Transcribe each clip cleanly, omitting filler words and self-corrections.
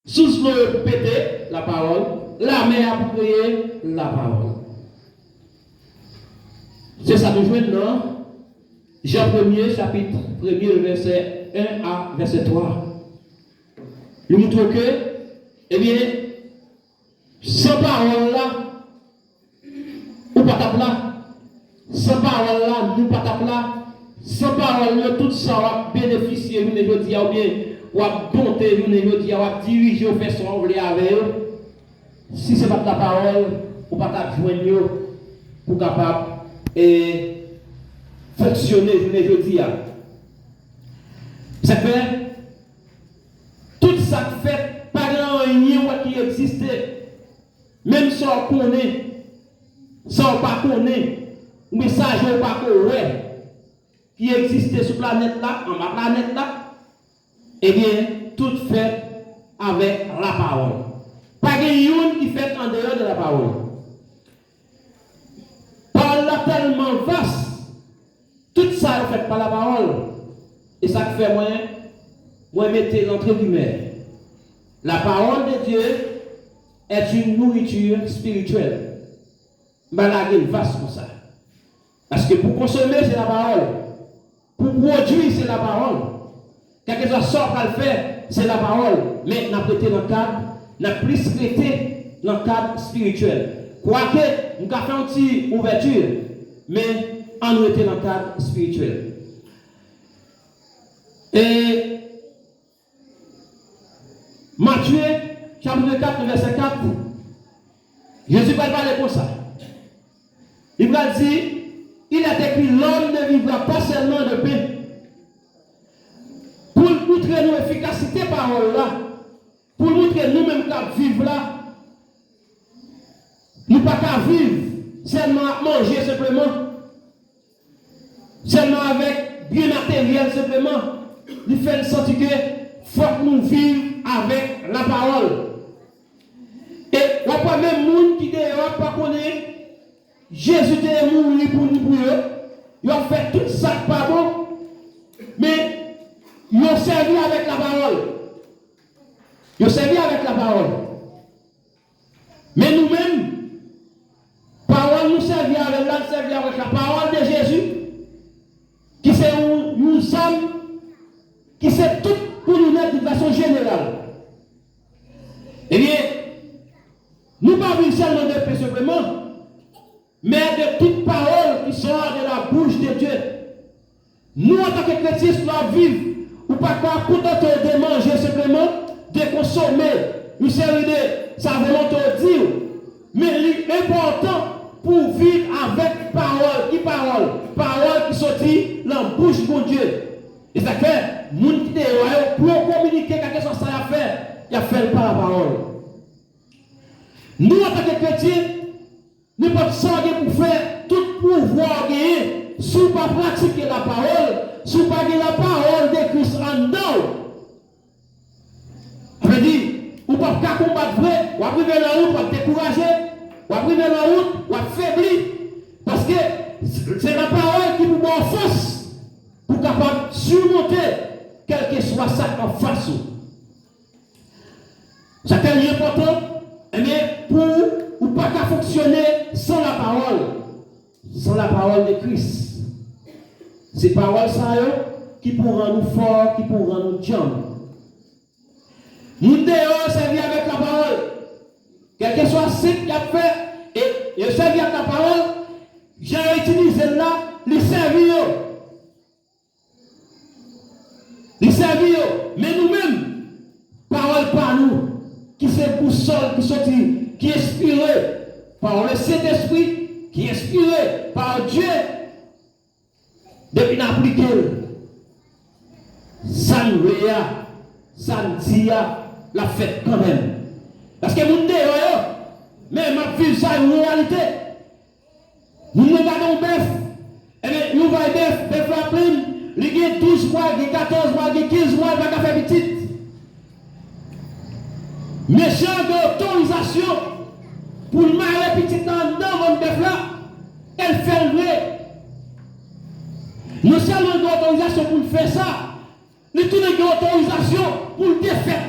Sous le pété, la parole. La mer a prié, la parole. C'est ça que nous jouons dans Jean 1er, chapitre 1er, verset 1 à verset 3. Nous montrons que, eh bien, sans parole là, ou pas tape là, sans parole là, nous pas tape là, sans parole là, tout ça va bénéficier, nous ne dis ou bien, ou à bonté, nous ne dis, ou à diriger, ou faire son envelé avec eux. Si ce n'est pas la parole, ou pas tape joindre pour capable et fonctionner, je ne dis. Ça fait tout ça fait pas grand qui existait. Même si on connaît, si on pas connaît, ou message on pas connaît, qui existait sur la planète là, en ma planète là, eh bien, tout fait avec la parole. Pas de qui fait en dehors de la parole. Parole là tellement vaste, tout ça est fait par la parole. Et ça fait moi mettez entre guillemets. La parole de Dieu est une nourriture spirituelle. Malgré vaste comme ça. Parce que pour consommer, c'est la parole. Pour produire, c'est la parole. Quelque chose sort à le faire, c'est la parole. Mais n'a prêté dans le cadre, n'a plus prêté dans le cadre spirituel. Quoique, nous avons fait une petite ouverture, mais on était dans le cadre spirituel. Et Matthieu, chapitre 4, verset 4, Jésus va parler comme ça. Il va dire, il est écrit, l'homme ne vivra pas seulement de pain. Pour montrer nous efficacité parole là, pour montrer nous-mêmes qu'à vivre là, nous pas qu'à vivre seulement à manger simplement, seulement avec bien matériel simplement. Il fait sentir que faut que nous vivions avec la parole. Et on pas même monde qui dehors pas connaître Jésus est mort pour nous pour eux. Ils ont fait tout ça pas bon, mais ils ont servi avec la parole. Ils ont servi avec la parole. Mais nous-mêmes, parole nous servi avec la parole de Jésus, qui c'est une somme, qui c'est tout pour nous mettre de façon générale. Eh bien, nous ne parlons pas seulement de paix simplement, mais de toute parole qui sort de la bouche de Dieu. Nous, en tant que chrétiens, nous doivons vivre, ou pas quoi, contenter de manger simplement, de consommer une série de sa volonté de dire, mais l'important pour vivre avec parole. Qui parole? Parole qui sortit dans la bouche de Dieu. Et ça fait, nous qui pour communiquer quelque chose à faire, il a fait par la parole. Nous, en tant que chrétiens, nous pouvons s'engager pour faire tout pouvoir gagner, si nous ne pas pratiquer la parole, si nous ne pas la parole de Christ en nous. Ça veut dire, ou pas combattre vrai, ou arriver dans la route, ou décourager, ou arriver dans la route, ou affaiblir. Parce que c'est la parole qui nous donne force pour capable surmonter quel que soit ça en face. C'est tellement important, eh bien, pour ou pas qu'à fonctionner sans la parole de Christ. C'est parole ça qui pourra nous forts, qui pourra nous jambes. Nous devons servir avec la parole. Quel que soit ce qu'il a fait, et servir avec la parole, j'ai utilisé là, les servir. Les servir. Mais nous-mêmes, parole par nous, qui c'est boussole, qui sortit, qui est inspiré par le Saint-Esprit, qui est inspiré par Dieu, depuis l'appliquer. Ça nous dit la fête quand même. Parce que nous devons, mais ma vie, ça est une réalité. Nous regardons bœuf, et bien nous voyons bœuf la prime, il y a 12 mois, il y a 14 mois, il y a 15 mois, il va faire petite. Mais j'ai d'autorisation pour marier petit dans mon bœuf là, elle fait le vrai. Nous seulement d'autorisation pour faire ça, nous avons une autorisation pour le défaire.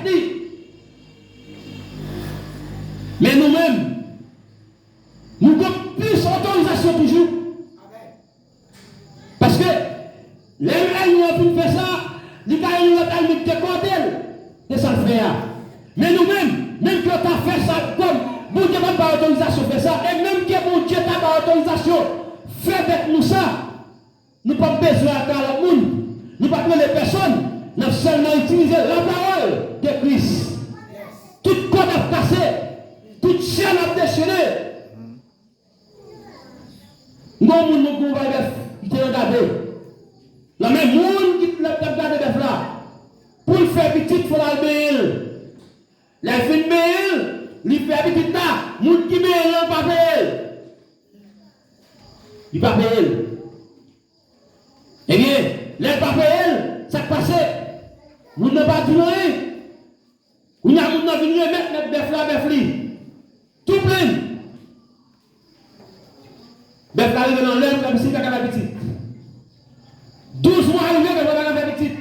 Mais nous-mêmes, même que tu as fait ça comme bon Dieu n'a pas autorisation de faire ça, et même que bon Dieu n'a pas autorisation de faire avec nous ça, nous n'avons pas besoin de le monde, nous n'avons pas besoin de personnes, nous avons seulement utilisé la parole de Christ. Tout code a cassé, toute chaîne a déchaîné. Nous avons qui te regardé. Le même monde qui te regarde là, pour le faire petit, il faut l'albéil. La fin de Béel, il fait petit là, moun qui Béel, il pas Béel. Il pas Béel. Eh bien, les pas Béel, ça passe. Nous ne pas dire rien. Nous n'avons pas venu mettre bœuf là, bœuf li. Tout plein. Bœuf là, arrive dans l'œuvre, la musique à la petite. 12 mois arrivé, bœuf là, la petite.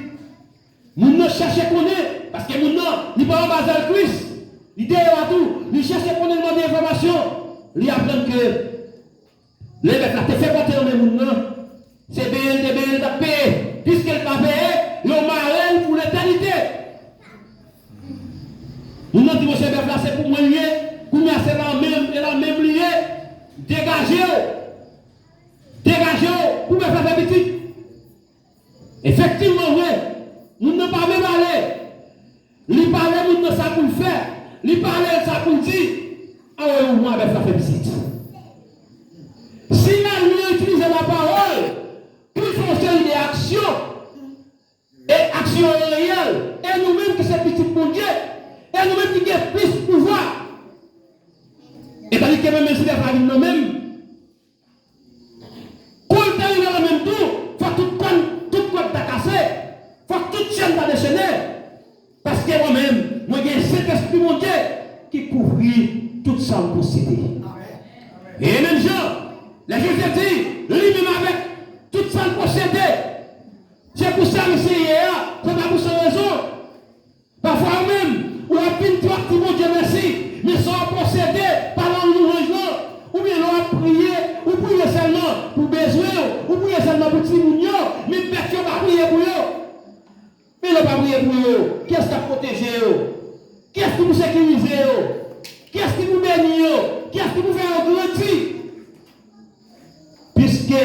Nous ne cherchons qu'on est, parce que nous ne pas en bas de Christ. L'idée est tout. Nous cherchons qu'on ait demandé information. Nous apprenons que les bêtes là, tu fais porter dans les monde. C'est bien, de payer. Puisqu'elle va payer, ils ont marraine pour l'éternité. Nous nous disons que ces bêtes là, c'est pour moi lié. Pour moi, c'est la même lié. Dégagez-vous. Dégagez-vous. Pour me faire petit. Effectivement, oui. Nous ne pas même aller. Lui parler, nous ne savons pas le faire. Lui parler, ça pour dire. Ah ouais, moi, avec la félicite. Si nous utilisons la parole, pour faire des actions, et actions réelles, et nous-mêmes qui sommes petits pour Dieu, et nous-mêmes qui avons plus de pouvoir. Et tandis que même si les familles nous-mêmes, quand on arrive dans le même tour, il faut tout code cassé. Il faut que toute chaîne soit déchaînée. Parce que moi-même, moi j'ai cet esprit mon Dieu qui couvre toute sa possédée. Et même Jean, les Jésus dit, lui-même avec toute sa possédée. C'est pour ça que c'est hier, c'est pas pour sa raison. Parfois même, on a pris toi qui mon Dieu merci, mais sont possédés par l'enlèvement. Ou bien on a prié, ou prier seulement pour besoin, ou prier seulement pour petit mounio, mais personne n'a pas prié pour eux. Mais il n'a pas prié pour eux. Qu'est-ce qui a protégé eux? Qu'est-ce qui vous sécurise eux? Qu'est-ce qui vous bénit eux? Qu'est-ce qui vous fait grandir? Puisque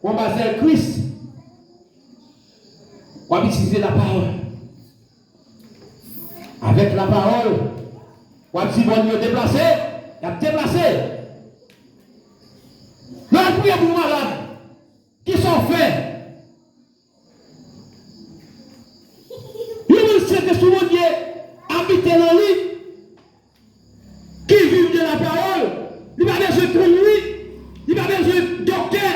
on va faire Christ, on va utiliser la parole. Avec la parole, on va dire bon Dieu déplacé, il a déplacé. Là, priez pour malades qui sont faits. Que sous mon Dieu habite dans lui, qui vit de la parole, il n'a pas besoin de conduire, il n'a pas besoin de docteur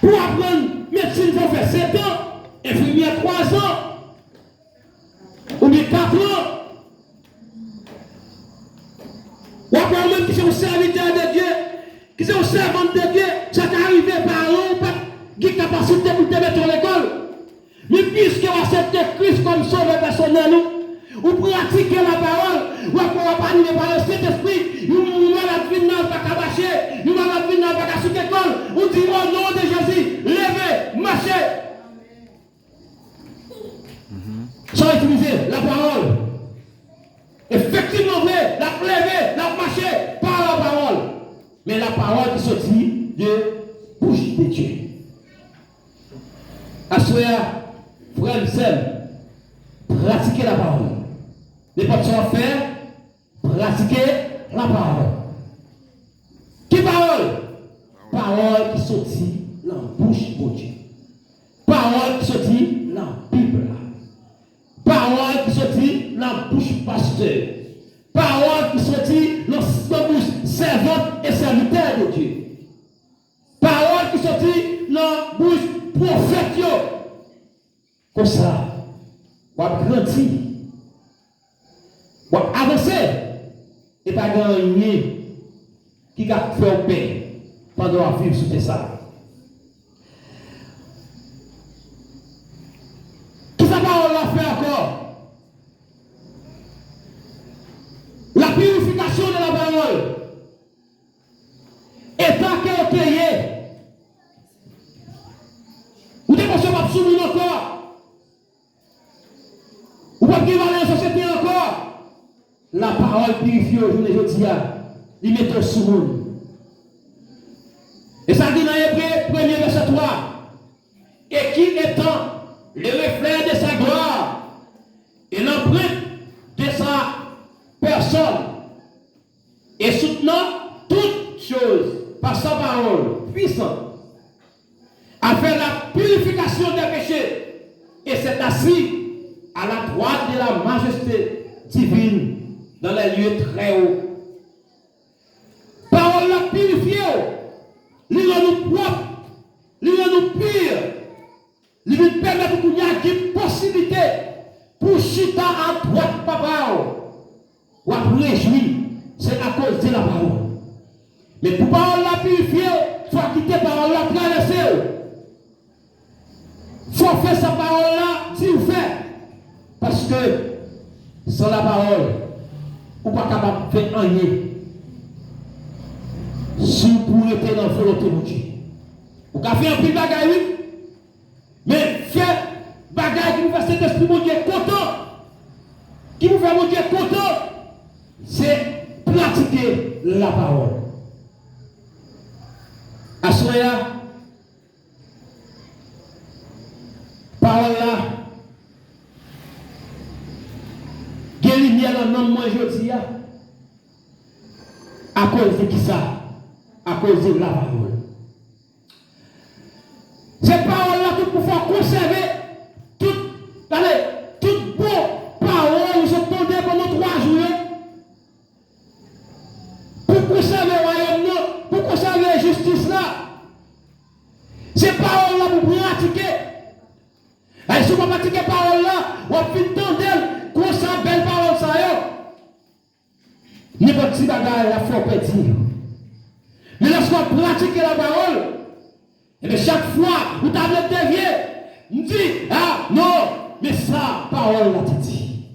pour apprendre médecine, il faut faire 7 ans, infirmière 3 ans, ou bien 4 ans. Ou après même qui sont serviteurs de Dieu, qui sont servants de Dieu, ça t'est arrivé par eux, pas de capacité pour te mettre à l'école. Mais puisque vous acceptez Christ comme sauveur personnel, vous pratiquez la parole, vous ne pas animer par le Saint-Esprit, vous malade vient dans pas cabacher, vous malade vient dans pas sous l'école, vous dites au nom de Jésus, levez, marchez. Sans utiliser la parole. Effectivement, vrai, la lever, la marcher par la parole. Mais la parole qui sortit de bouche de Dieu. Assoya. Frère seul, pratiquer la parole. Les pas de faire, pratiquer la parole. Qui parole? Parole qui sortit dans la bouche de Dieu. Parole qui sortit dans la Bible. Parole qui sortit dans la bouche pasteur. Parole qui sortit dans la bouche servante et serviteur de Dieu. Parole qui sortit dans la bouche prophète. Comme ça, on va grandir, on va avancer, et pas gagner qui a fait paix pendant la vie sous ça. Qui ça va on fait encore? La purification de la parole. Et tant qu'elle est payée, vous devez pas soumettre encore. Ou pas qui va dans la société encore. la parole purifiée aujourd'hui, il met au sous. Et ça dit dans Hébreu 1er verset 3. Et qui étant le reflet de sa gloire et l'empreinte de sa personne, et soutenant toutes choses par sa parole puissante, a fait la purification des péchés et s'est assis à la droite de la majesté divine dans les lieux très hauts. Parole la purifiée, lui rend nous propres, lui rend nous purs, lui permet de nous avoir une possibilité pour chuter à droite papa ou à réjouir. C'est à cause de la parole. Mais pour parole la purifier, il faut quitter parole la traverser. Il faut faire sa parole là, si vous faites. Parce que sans la parole, vous n'êtes pas capable de faire rien. Si vous pouvez être dans la volonté de Dieu. Vous pouvez faire un petit bagage, oui. Mais faire bagage qui vous fait cet esprit mon Dieu content. Qui vous fait mon Dieu content. C'est pratiquer la parole. Assoya, parole là, guérir dans le nom de moi aujourd'hui, à cause de qui ça? À cause de la parole. Ces paroles-là qui pour faire conserver toute bonne parole, nous sommes tombés pendant 3 jours. Pour conserver le royaume, pour conserver la justice là. Ces paroles-là pour pratiquer. Et si vous pratiquez ces paroles-là, vous avez tendez qu'on s'en belle parole ça y est. N'importe qui bagaille la faut pétir. Mais lorsqu'on pratique la parole, et bien chaque fois, vous avez dévié, vous dites, ah non, mais ça, parole l'a dit.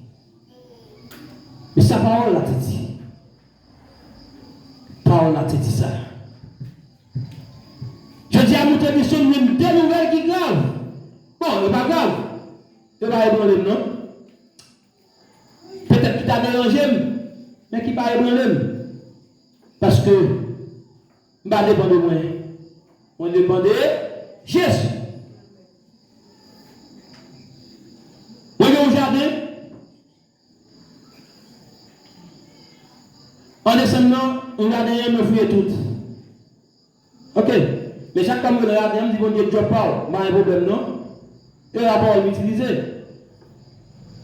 Mais sa parole l'a dit. Parole l'a dit ça. Je dis à mon émission, même des nouvelles qui graves. Bon, c'est pas grave. C'est pas ébranlé, non? Peut-être qu'il t'a dérangé, mais qui pas ébranlé. Parce que, je ne dépend pas de moi. On dépend de Jésus. Vous voyez au jardin? En descendant, on jardin, me fouille tout. Ok? Mais chaque fois que je regarde, je me dis, bon Dieu, Dieu parle. Pas un problème, non? Et la parole m'utiliser.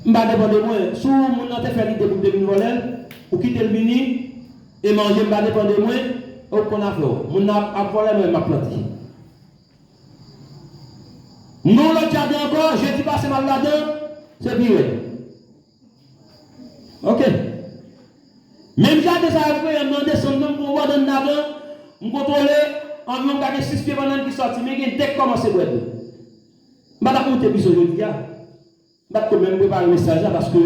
Je ne dépend de moi. Si mon a fait l'idée pour devenir voler, ou quitter le mini, et manger, je ne dépend de moi. Au qu'on a fait, mon a volé, m'a planté. Nous, le jardin encore, je dis pas c'est mal là-dedans, c'est pire. Ok. Même jardin, ça a fait un nom de son nom pour voir dans l'avant, on contrôle, environ 6 pieds pendant qui sortent, mais il y a comment c'est vrai. Je ne vais pas compter plus aujourd'hui. Je vais quand même préparer le message parce que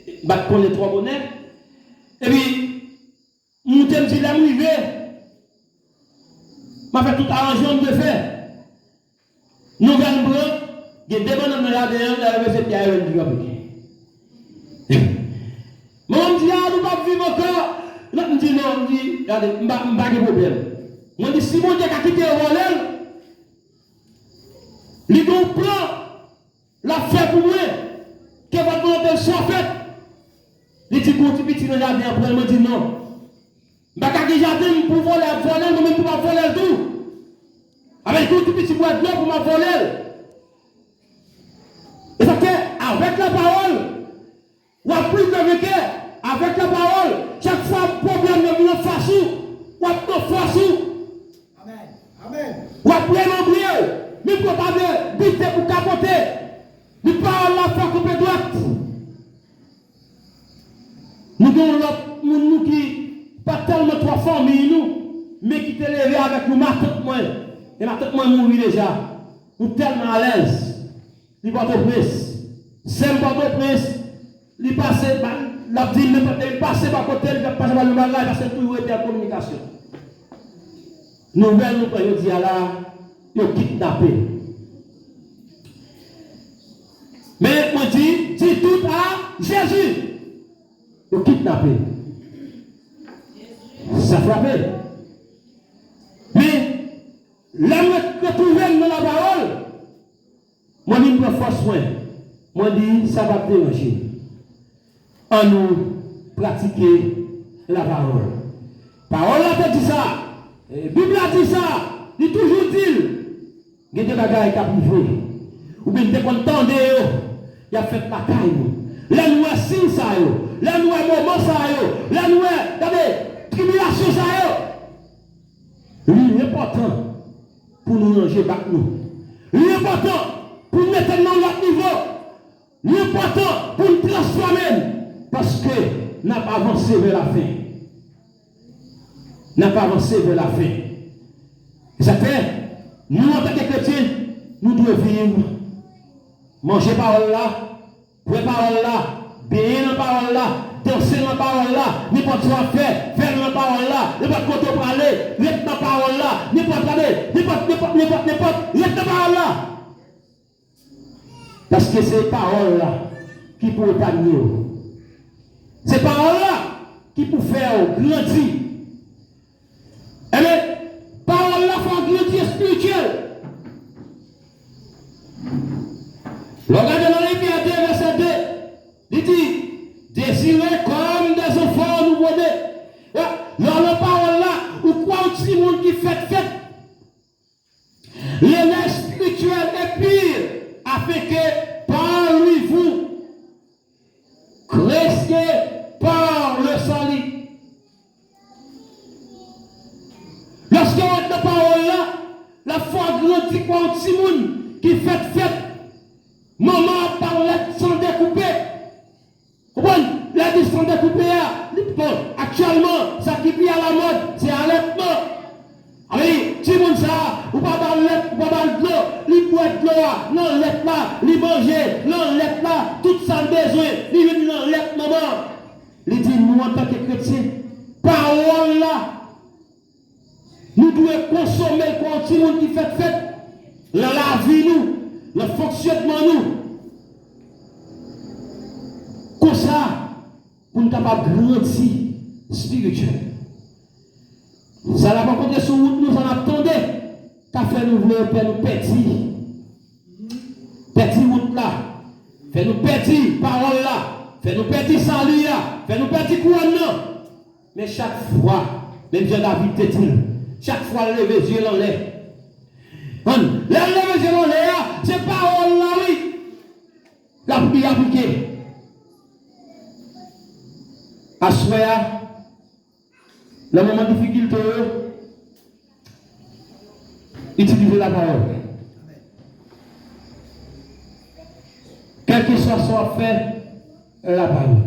je vais prendre les 3 bonnets. Et puis, mon thème dit la arrivé. Je fait tout arrangement de faire. Nouvelle blanc, il y a des bonhommes dans l'ADN, il y a des pierres qui sont mais on dit, ah, nous ne pouvons pas vivre encore. Non, on dit, non, on dit, regardez, je n'ai pas de problème. On dit, si mon Dieu a quitté le volet, il a un plan, la fait pour moi, que votre volonté soit faite. Il dit, bon, tu peux tirer le jardin après, il dit, non. Je ne peux pas jardin pour voler, mais même pour ne pas voler tout. Avec tout petit bois de pour ma voler. Et ça fait, avec la parole, ou plus de avec la parole, chaque fois un problème de vient face ou à face. Amen. Amen. Ou après l'embryon, mais pour pas de biter pour capoter. Les paroles la foi complète droite. Nous avons l'autre nous qui pas tellement 3 familles nous, mais qui t'est levé avec nous matin moins. Et matin moins mourir déjà. Nous tellement à l'aise. Il va te prince. C'est pas de prince. Il passe la dit il passe par côté, il passe par le mal là parce que tout était en communication. Nouvelle nous prenons dire là, il kidnappé. Mais on dit tout à Jésus. Ils kidnappé. Ça frappe. Mais, là, je retrouve dans la parole. Moi, je me force soin. Moi, je dis, ça va déranger. En nous pratiquer la parole. Parole a dit ça. La Bible a dit ça. Il est toujours dit. Il y a des bagages qui ont prouvé. Ou bien des contents de eux. Il a fait la caille. Là, nous avons signe ça. Là, nous avons moment ça. Là, nous avons tribulation ça. L'important pour nous ranger back nous. L'important pour nous mettre dans notre niveau. L'important pour nous transformer. Parce que n'a pas avancé vers la fin. N'a pas avancé vers la fin. Ça fait, nous en tant que chrétiens, nous devons vivre, manger parole là, boire parole là, bénir la parole là, danser la parole là, n'importe quoi faire la parole là, n'importe quoi te parler, mettre la parole là, n'importe la parole là. Parce que c'est parole là qui peut établir. C'est parole là qui peut faire grandir. Eh bien, parole là faut grandir spirituel. Regardez dans l'Éphésiens 2, verset 2, il dit, désirez comme des enfants nouveau-nés. Dans la parole là, ou quoi un petit monde qui fait, l'élan spirituel est pire, afin que par lui vous craissiez par le salut. Lorsqu'on est dans la parole là, la foi grandit pour un petit monde qui fait. Maman parle sans découper. Comprenez? La vie sans découper. Actuellement, ça qui vient à la mode, c'est allaitement. Oui, petit monde ça, ou pas dans le l'eau, il boit de l'eau, non, l'être là, il manger, non, l'être là, tout ça besoin, il vient dans l'être maman. Il dit, nous en tant que chrétiens, parole là, nous devons consommer le petit monde qui fait, la vie nous, le fonctionnement nous. Comme ça, pour nous capables de grandir spirituel. Ça n'a pas compté sur route, nous en attendons. T'as fait nous vouloir faire nous petit. Petit route là. Fait nous petit parole là. Fait nous petit salut là. Fait nous petit couronne là. Mais chaque fois, même Jean David te dit, chaque fois lever les yeux dans l'air. Lever les yeux dans l'air, c'est parole là, oui. La prière appliquée. À ce moment, le moment de difficulté, utilisez la parole. Quel que soit son fait, la parole.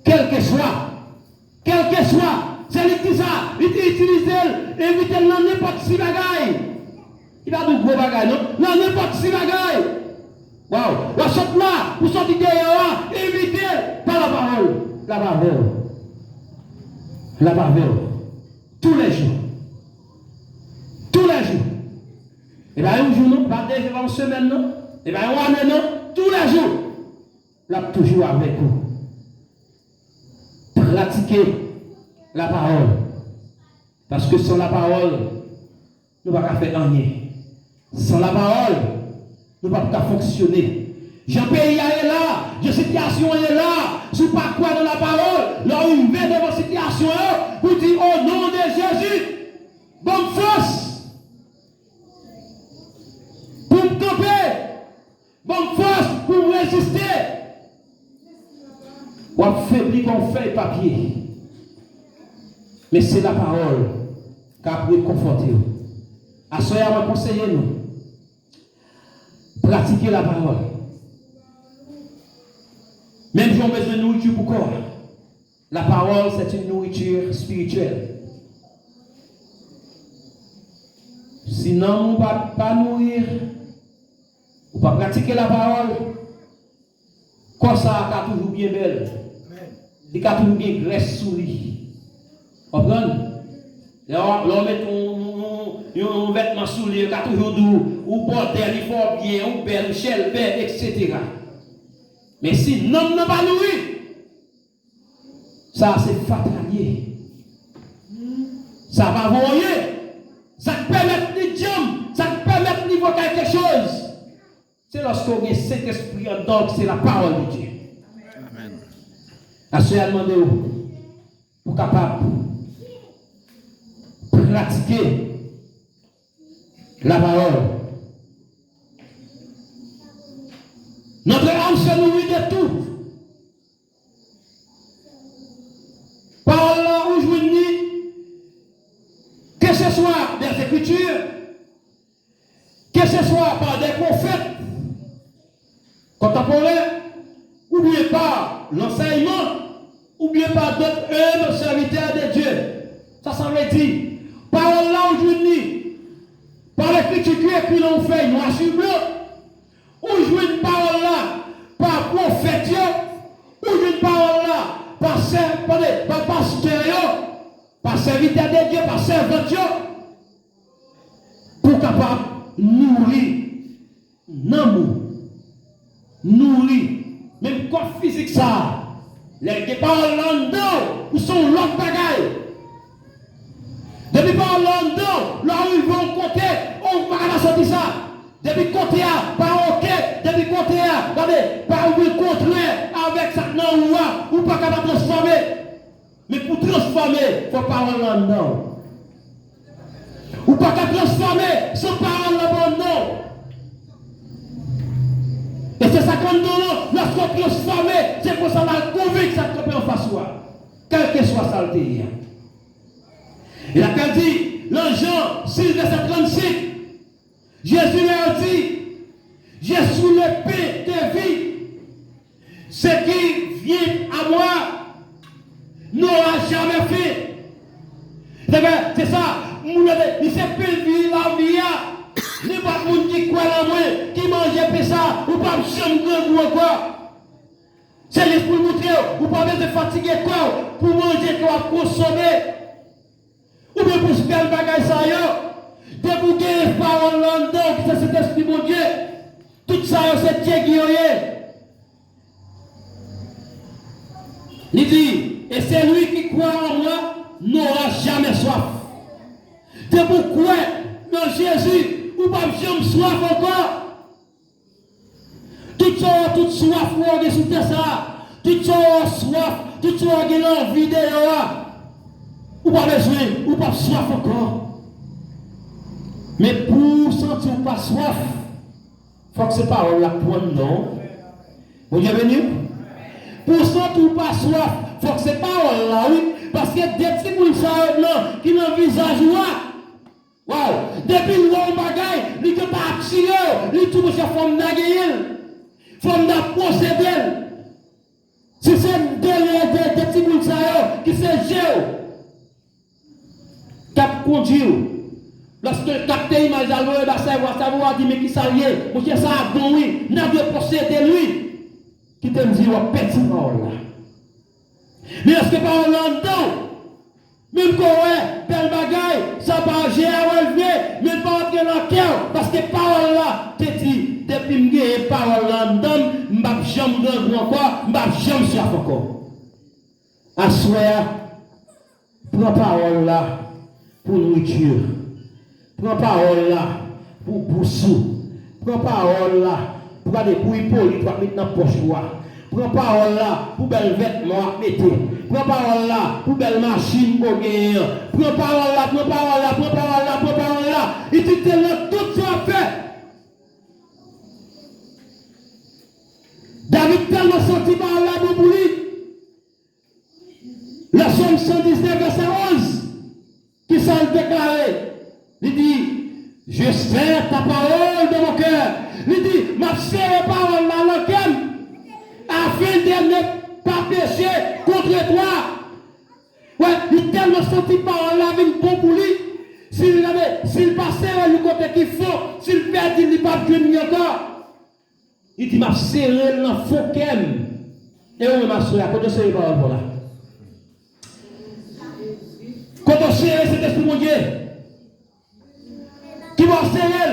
Quel que soit, c'est lui qui ça, il utilise, évitez n'importe si bagaille. Il va de gros bagaille, non? N'importe si bagaille. Waouh, la sorte là, pour sortir derrière, évitez par la parole. La parole. Tous les jours. Et bien, un jour, non, pas deux jours, une semaine, non. Et bien, un année, non, tous les jours. Là, toujours avec vous. Pratiquez la parole. Parce que sans la parole, nous ne pouvons pas faire rien. Sans la parole, nous ne pouvons pas fonctionner. Jean-Pays est là, la situation est là. Si vous pas quoi dans la parole, là où vous venez devant situation, vous dites au nom de Jésus, bonne force. Pour me camper, bonne force pour me résister. Ou affaiblir qu'on fait papier. Mais c'est la parole qui a pu conforter. À ce moment, conseillez-nous. Pratiquez la parole. Même si on a besoin de nourriture pour corps. La parole, c'est une nourriture spirituelle. Sinon, on ne va pas nourrir, on ne va pas pratiquer la parole. Comme ça, il est toujours bien belle. Il est toujours bien graisse sous lui. Vous comprenez? L'on met un vêtement sous lui, il est toujours doux, ou bordel, il faut bien, ou belle, chelle, belle, etc. Mais si l'homme n'a pas nourri, Ça, c'est fatalier. Ça va voyer. Ça te permet de dire, ça te permet de voir quelque chose. C'est lorsqu'on a cet esprit en dehors, c'est la parole de Dieu. Amen. Assez à demander pour capable pratiquer la parole. Notre âme se nourrit de tout. Parole là où je vous dis, que ce soit des Écritures, que ce soit par des prophètes contemporains, ou bien par l'enseignement, ou bien par d'autres œuvres serviteurs de Dieu. Ça veut dire, parole là aujourd'hui, par l'écriture qui est écrit dans le feuille noir sur blanc, ou jouer une parole là par prophète, ou jouer une parole là par pasteur, par serviteur de Dieu, par servant, pour capable nourrir l'amour, nourrir, même corps physique ça, les paroles là-dedans, où sont l'autre bagaille. Depuis paroles là-dedans, là où ils vont compter, on va pas sortir ça. Depuis côté A, par OK, depuis côté A, regardez, par le contraire, avec ça, non, ou pas capable de transformer. Mais pour transformer, il faut parole là-dedans. Ou pas capable de transformer, sans parole là-dedans. Et c'est ça qu'on nous, lorsqu'on transforme, c'est pour ça qu'on a convaincu ça qu'on peut en face soi. Quelle que soit sa saleté. Et là, quand dit, dans Jean 6, verset 36, Jésus leur dit, j'ai sous le pain de vie. Ce qui vient à moi n'aura jamais fait. C'est ça, il s'est fait vivre la vie. Il n'y a pas de monde qui croit en moi, qui mange ça, ou pas chambre ou quoi. C'est l'esprit montrer, ou pas de fatiguer quoi, pour manger quoi, consommer. Ou bien pour se faire le bagage ça yo. Débouquer les paroles là-dedans, qui c'est cet esprit mon Dieu. Tout ça c'est Dieu qui est. Il dit, et c'est lui qui croit en moi n'aura jamais soif. C'est pourquoi dans Jésus, ou pas jamais soif encore. Tout ça, toute soif, ou on sous ça. Tout ça, soif, tout ça, on a envie de ou pas besoin, ou pas soif encore. Mais pour sentir pas soif, il faut que ces paroles la prennent non. Vous êtes venu? Pour sentir pas soif, il faut que ces paroles là, oui. Parce que des petits boules qui n'ont visage là. Wow! Depuis le long bagaille, il ne peut pas attirer, il trouve sa forme d'agayel, forme d'apposséder. Si c'est des petits boules qui se gèrent. Cap conduit. Lorsque le capteur image il va savoir dire mais qui ça y est, monsieur ça a bon oui, n'a pas posséder lui. Qui te dit oh petit parole là. Mais lorsque parole là dedans, même quand ouais, belle bagaille, ça va gérer relever, mais pas entrer dans le cœur parce que parole là te dit depuis me parole là dedans, m'pa jamais de encore, m'pa jamais soif encore. Assoya prends parole là pour nourriture. Prends parole là pour boussou. Prends parole là pour garder pour Hippolyte, pour mettre dans la poche. Prends parole là pour bel vêtement à mettre. Prends parole là pour belle machine pour gagner. Prends parole là, prends parole là, prends parole là, prends parole là. Et tu te laisses tout ça fait. David tellement senti par là pour lui. La Somme 119 verset 11. Qui s'en déclaré? Il dit, je serre ta parole dans mon cœur. Il dit, ma serre parole dans le cœur, afin de ne pas pécher contre toi. Ouais, il tellement senti parole là avec bon pour lui. S'il passait le côté qu'il faut, s'il perd, il n'est pas venu encore. Il dit, ma serre dans le faux cœur. Et on m'a serré, quand on serre parole pour là. Quand on serre, c'est l'esprit mon Dieu. Qui va serrer.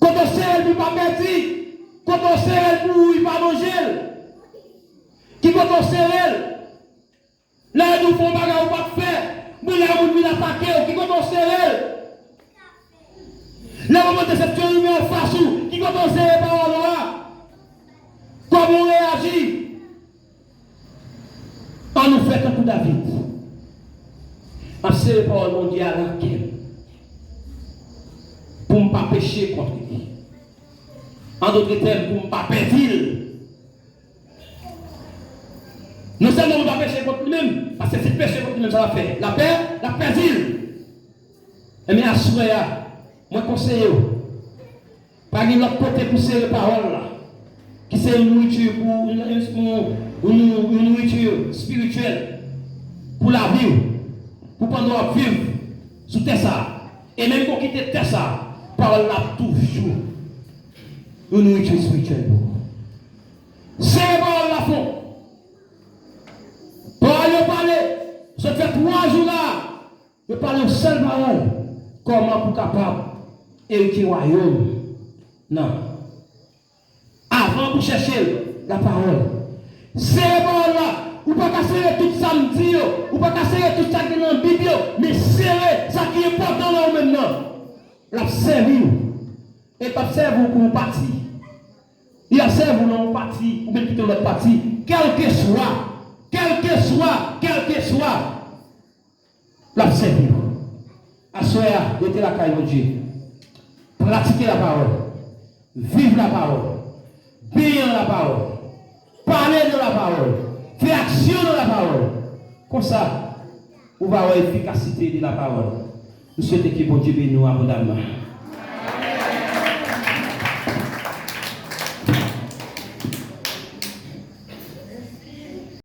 Quand on serre, il ne peut pas perdre. Quand on serre, il ne peut pas manger. Qui va on serre. Là, nous faisons bagarre ou pas faire. Nous, là, on vient attaquer, qui quand on serre. Là, on monte cette chose, en face, qui quand on serre par là. Comment on réagit? On nous fait un coup David. On serre par le mondial pour ne pas pécher contre lui. En d'autres termes, pour ne pas perdre. Non seulement on ne va pas pécher contre lui-même, parce que c'est péché contre lui-même, ça va faire. La perdre. Et bien, à ce moment-là, moi, conseille, pas de l'autre côté pour ces paroles là, qui c'est une nourriture pour une nourriture spirituelle, pour la vie, pour pendant vivre sous Tessa. Et même pour quitter Tessa, parole là toujours une nourriture spirituelle. C'est paroles là fond. Parler, ça fait 3 jours là, je parle aux seules paroles. Comment pour capable hériter le royaume? Non. Avant pour chercher la parole. C'est paroles là. Ou pas casser tout samedi, ou pas casser tout ça qui est dans la Bible, mais serrer ça qui est important là maintenant. La servir. Et pas servir pour un parti. Il a servi pour un parti, ou même plutôt l'autre parti, quel que soit. La servir. À ce moment-là, mettez la caille de Dieu. Pratiquez la parole. Vivre la parole. Bénir la parole. Parler de la parole. Faire action de la parole. Comme ça, vous va avoir l'efficacité de la parole. Nous souhaitons que bon Dieu bénisse nous abondamment.